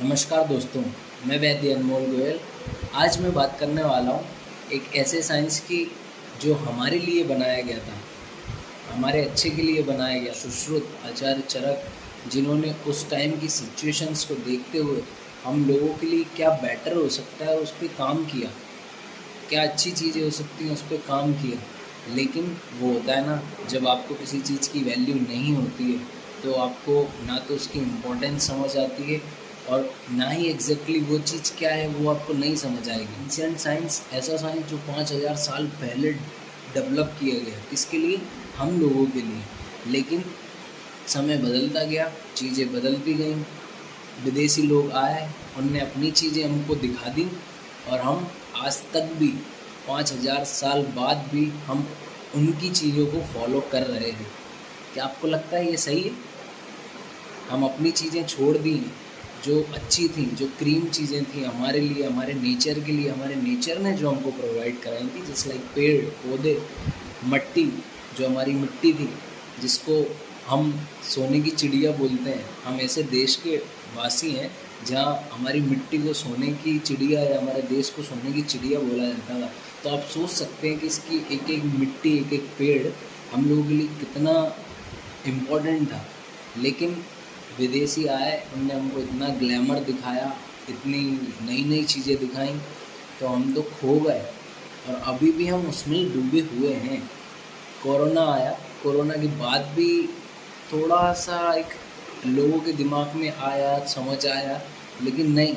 नमस्कार दोस्तों, मैं वैद्य अनमोल गोयल। आज मैं बात करने वाला हूँ एक ऐसे साइंस की जो हमारे लिए बनाया गया था, हमारे अच्छे के लिए बनाया गया। सुश्रुत, आचार्य चरक, जिन्होंने उस टाइम की सिचुएशंस को देखते हुए हम लोगों के लिए क्या बेटर हो सकता है उस पर काम किया, क्या अच्छी चीज़ें हो सकती हैं उस पर काम किया। लेकिन वो होता है ना, जब आपको किसी चीज़ की वैल्यू नहीं होती है तो आपको ना तो उसकी इम्पोर्टेंस समझ आती है और ना ही एग्जैक्टली वो चीज़ क्या है वो आपको नहीं समझ आएगी। एंशिएंट साइंस ऐसा साइंस जो 5000 साल पहले डेवलप किया गया, किसके लिए? हम लोगों के लिए। लेकिन समय बदलता गया, चीज़ें बदलती गईं, विदेशी लोग आए, उनने अपनी चीज़ें हमको दिखा दी और हम आज तक भी 5000 साल बाद भी हम उनकी चीज़ों को फॉलो कर रहे हैं। क्या आपको लगता है ये सही है? हम अपनी चीज़ें छोड़ दी जो अच्छी थी, जो क्रीम चीज़ें थी हमारे लिए, हमारे नेचर के लिए, हमारे नेचर ने जो हमको प्रोवाइड कराई थी, जैसे लाइक पेड़ पौधे, मट्टी, जो हमारी मिट्टी थी जिसको हम सोने की चिड़िया बोलते हैं। हम ऐसे देश के वासी हैं जहाँ हमारी मिट्टी को सोने की चिड़िया या हमारे देश को सोने की चिड़िया बोला जाता था। तो आप सोच सकते हैं कि इसकी एक एक मिट्टी, एक एक पेड़ हम लोगों के लिए कितना इम्पोर्टेंट था। लेकिन विदेशी आए, उनने हमको इतना ग्लैमर दिखाया, इतनी नई नई चीज़ें दिखाई, तो हम तो खो गए और अभी भी हम उसमें ही डूबे हुए हैं। कोरोना आया, कोरोना के बाद भी थोड़ा सा एक लोगों के दिमाग में आया, समझ आया, लेकिन नहीं,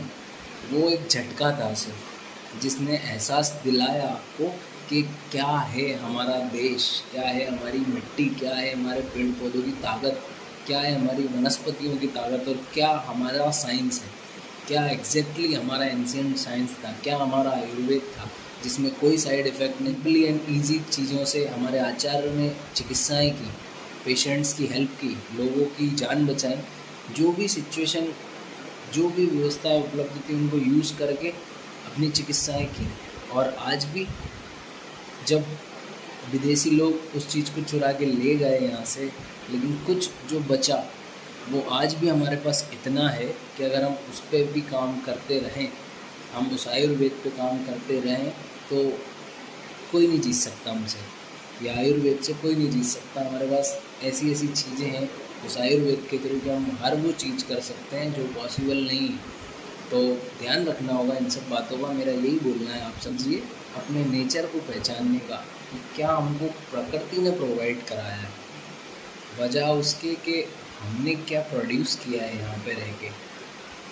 वो एक झटका था सिर्फ, जिसने एहसास दिलाया आपको कि क्या है हमारा देश, क्या है हमारी मिट्टी, क्या है हमारे पेड़ पौधों की ताकत, क्या है हमारी वनस्पतियों की ताकत और क्या हमारा साइंस है, क्या एग्जैक्टली हमारा एंशिएंट साइंस था, क्या हमारा आयुर्वेद था जिसमें कोई साइड इफ़ेक्ट नहीं। सिंपली एंड ईजी चीज़ों से हमारे आचार्यों ने चिकित्साएँ की, पेशेंट्स की हेल्प की, लोगों की जान बचाई। जो भी सिचुएशन, जो भी व्यवस्थाएँ उपलब्ध थी उनको यूज़ करके अपनी चिकित्साएँ की। और आज भी जब विदेशी लोग उस चीज़ को चुरा के ले गए यहाँ से, लेकिन कुछ जो बचा वो आज भी हमारे पास इतना है कि अगर हम उस पर भी काम करते रहें, हम उस आयुर्वेद पे काम करते रहें, तो कोई नहीं जीत सकता हमसे, या आयुर्वेद से कोई नहीं जीत सकता। हमारे पास ऐसी ऐसी चीज़ें हैं उस आयुर्वेद के थ्रू कि हम हर वो चीज़ कर सकते हैं जो पॉसिबल नहीं है। तो ध्यान रखना होगा इन सब बातों का। मेरा यही बोलना है आप समझिए, अपने नेचर को पहचानने का कि क्या हमको प्रकृति ने प्रोवाइड कराया है, वजह उसके कि हमने क्या प्रोड्यूस किया है यहाँ पे रह के।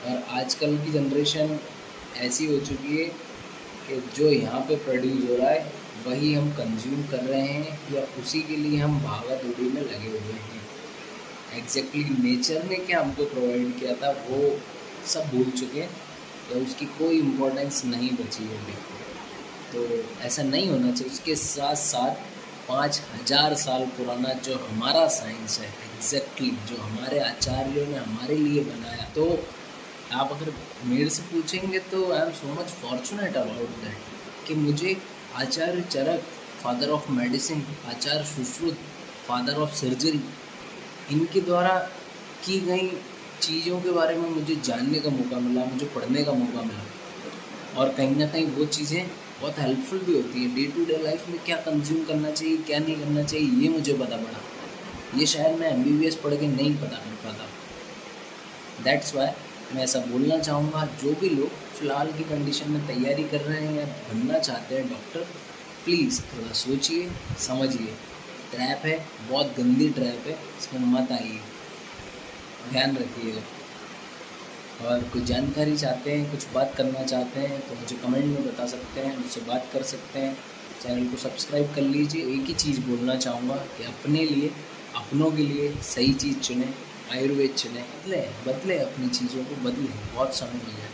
और आजकल की जनरेशन ऐसी हो चुकी है कि जो यहाँ पे प्रोड्यूस हो रहा है वही हम कंज्यूम कर रहे हैं, या उसी के लिए हम भागा दौड़ी में लगे हुए हैं। एग्जैक्टली नेचर ने क्या हमको प्रोवाइड किया था वो सब भूल चुके हैं, या उसकी कोई इम्पोर्टेंस नहीं बची है अभी। तो ऐसा नहीं होना चाहिए। उसके साथ साथ 5000 साल पुराना जो हमारा साइंस है, एग्जैक्टली जो हमारे आचार्यों ने हमारे लिए बनाया, तो आप अगर मेरे से पूछेंगे तो I am so much fortunate about that कि मुझे Acharya Charak, father of medicine, Acharya Sushruta, father of surgery, इनके द्वारा की गई चीज़ों के बारे में मुझे जानने का मौका मिला, मुझे पढ़ने का मौका मिला। और कहीं ना कहीं वो चीज़ें बहुत हेल्पफुल भी होती हैं। डे टू डे लाइफ में क्या कंज्यूम करना चाहिए, क्या नहीं करना चाहिए, ये मुझे पता पड़ा। ये शायद मैं MBBS पढ़ के नहीं पता कर पाता। दैट्स वाई मैं ऐसा बोलना चाहूँगा, जो भी लोग फ़िलहाल की कंडीशन में तैयारी कर रहे हैं या बनना चाहते हैं डॉक्टर, प्लीज़ थोड़ा सोचिए, समझिए। ट्रैप है, बहुत गंदी ट्रैप है, इसमें मत आइए, ध्यान रखिएगा। और कुछ जानकारी चाहते हैं, कुछ बात करना चाहते हैं तो मुझे कमेंट में बता सकते हैं, मुझसे बात कर सकते हैं। चैनल को सब्सक्राइब कर लीजिए। एक ही चीज़ बोलना चाहूँगा कि अपने लिए, अपनों के लिए सही चीज़ चुनें, आयुर्वेद चुनें। बदलें अपनी चीज़ों को, बदलें। बहुत समय हो गया,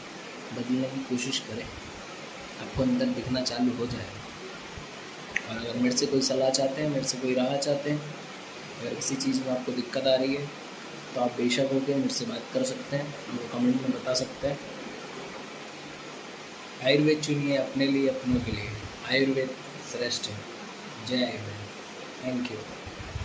बदलने की कोशिश करें, आपको अंदर दिखना चालू हो जाएगा। और अगर मेरे से कोई सलाह चाहते हैं, मेरे से कोई राह चाहते हैं, अगर किसी चीज़ में आपको दिक्कत आ रही है तो आप बेशक होकर मेरे से बात कर सकते हैं, वो कमेंट में बता सकते हैं। आयुर्वेद चुनिए अपने लिए, अपनों के लिए। आयुर्वेद श्रेष्ठ है। जय आयुर्वेद। Thank you.